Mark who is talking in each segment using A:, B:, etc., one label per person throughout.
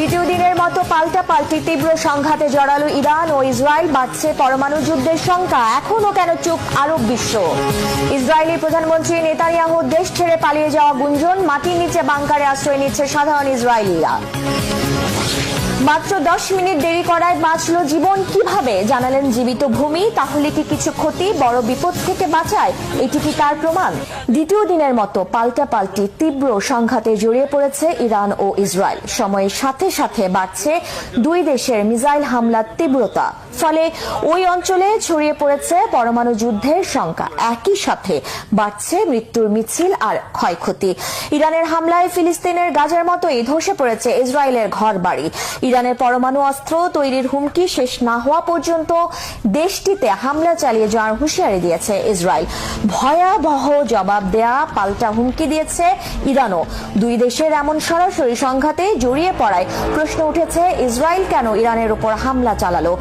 A: দ্বিতীয় দিনের মতো পাল্টাপাল্টি তীব্র সংঘাতে জড়ালো ইরান ও ইসরায়েল। বাড়ছে পরমাণু যুদ্ধের শঙ্কা। এখনো কেন চুপ আরব বিশ্ব? ইসরায়েলি প্রধানমন্ত্রী নেতানিয়াহু দেশ ছেড়ে পালিয়ে যাওয়া গুঞ্জন। মাটির নিচে বাংকারে আশ্রয় নিচ্ছে সাধারণ ইসরায়েলিরা। মাত্র 10 মিনিট দেরি করায় বাঁচল জীবন কিভাবে, জানালেন জীবিত ভূমি। তাহলে কি কিছু ক্ষতি বড় বিপদ থেকে বাঁচায়? এটি কি তার প্রমাণ? দ্বিতীয় দিনের মতো পাল্টাপাল্টি তীব্র সংঘাতে জড়িয়ে পড়েছে ইরান ও ইসরায়েল। সময়ের সাথে সাথে বাড়ছে দুই দেশের মিসাইল হামলার তীব্রতা। ফলে ওই অঞ্চলে ছড়িয়ে পড়েছে পরমাণু যুদ্ধের শঙ্কা। একই সাথে বাড়ছে মৃত্যুর মিছিল আর ক্ষয়ক্ষতি। ইরানের হামলায় ফিলিস্তিনের গাজার মতোই ধসে পড়েছে ইসরায়েলের ঘরবাড়ি। ইরানের পরমাণু অস্ত্র তৈরির হুমকি শেষ না হওয়া পর্যন্ত দেশটিতে হামলা চালিয়ে যাওয়ার হুঁশিয়ারি দিয়েছে ইসরায়েল। ভয়াবহ জবাব দেয়া পাল্টা হুমকি দিয়েছে ইরানও। দুই দেশের এমন সরাসরি সংঘাতে জড়িয়ে পড়ায় প্রশ্ন উঠেছে, ইসরায়েল কেন ইরানের উপর হামলা চালালো?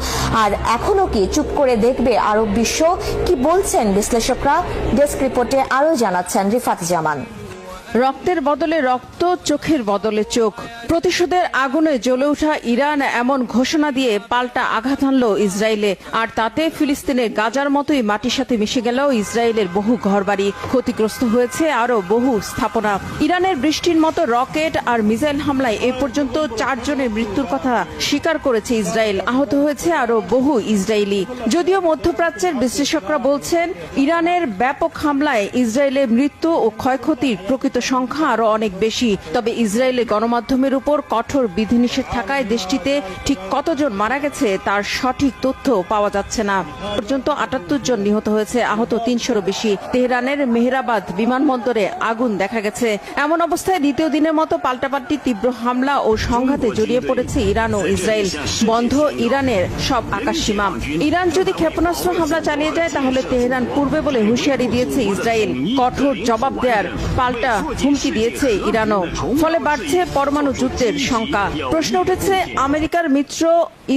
A: আর এখনো কি চুপ করে দেখবে আরব বিশ্ব? কি বলছেন বিশ্লেষকরা? ডেস্ক রিপোর্টে আরো জানাচ্ছেন রিফাত জামান।
B: রক্তের বদলে রক্ত, চোখের বদলে চোখ। প্রতিশোধের আগুনে জ্বলে ওঠা ইরান এমন ঘোষণা দিয়ে পাল্টা আঘাত হানল ইসরায়েলে। আর তাতে ফিলিস্তিনের গাজার মতোই মাটির সাথে মিশে গেল ইসরায়েলের বহু ঘরবাড়ি। ক্ষতিগ্রস্ত হয়েছে আরো বহু স্থাপনা। ইরানের বৃষ্টির মতো রকেট আর মিসাইল হামলায় এ পর্যন্ত 4 জনের মৃত্যুর কথা স্বীকার করেছে ইসরায়েল। আহত হয়েছে আরো বহু ইসরায়েলি। যদিও মধ্যপ্রাচ্যের বিশ্লেষকরা বলছেন, ইরানের ব্যাপক হামলায় ইসরায়েলের মৃত্যু ও ক্ষয়ক্ষতির প্রকৃত সংখ্যা আরো অনেক বেশি। তবে ইসরায়েলের গণমাধ্যমের উপর কঠোর বিধিনিষেধ থাকায় দেশটিতে ঠিক কতজন মারা গেছে তার সঠিক তথ্য পাওয়া যাচ্ছে না। পর্যন্ত 78 জন নিহত হয়েছে, আহত 300-রও বেশি। তেহরানের মেহরাবাদ বিমানবন্দরে আগুন দেখা গেছে। এমন অবস্থায় দ্বিতীয় দিনের মতো পাল্টাপাল্টি তীব্র হামলা ও সংঘাতে জড়িয়ে পড়েছে ইরান ও ইসরায়েল। বন্ধ ইরানের সব আকাশসীমা। ইরান যদি ক্ষেপণাস্ত্র হামলা চালিয়ে যায় তাহলে তেহরান পূর্বে বলে হুঁশিয়ারি দিয়েছে ইসরায়েল। কঠোর জবাব দেওয়ার পাল্টা হুমকি দিয়েছে ইরানও। ফলে বাড়ছে পরমাণু যুদ্ধের শঙ্কা। প্রশ্ন উঠেছে, আমেরিকার মিত্র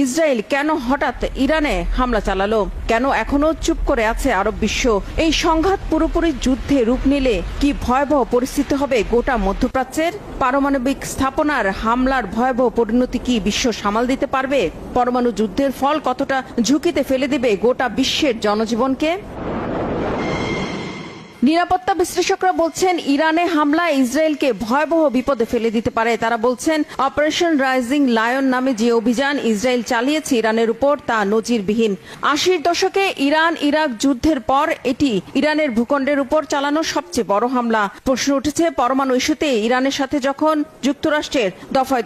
B: ইসরায়েল কেন হঠাৎ ইরানে হামলা চালালো? কেন এখনো চুপ করে আছে আরব বিশ্ব? এই সংঘাত পুরোপুরি যুদ্ধে রূপ নিলে কি ভয়াবহ পরিস্থিতি হবে গোটা মধ্যপ্রাচ্যের? পারমাণবিক স্থাপনার হামলার ভয়াবহ পরিণতি কি বিশ্ব সামাল দিতে পারবে? পরমাণু যুদ্ধের ফল কতটা ঝুঁকিতে ফেলে দেবে গোটা বিশ্বের জনজীবনকে? নিরাপত্তা বিশ্লেষকরা বলছেন, ইরানে হামলা ইসরায়েলকে ভয়াবহ বিপদে ফেলে দিতে পারে। তারা বলছেন, অপারেশন রাইজিং লায়ন নামে যে অভিযান ইসরায়েল চালিয়েছে ইরানের উপর তা নজিরবিহীন। 80-র দশকে ইরান ইরাক যুদ্ধের পর এটি ইরানের ভূখণ্ডের উপর চালানো সবচেয়ে বড় হামলা। প্রশ্ন উঠেছে, পরমাণু ইস্যুতে ইরানের সাথে যখন যুক্তরাষ্ট্রের দফায়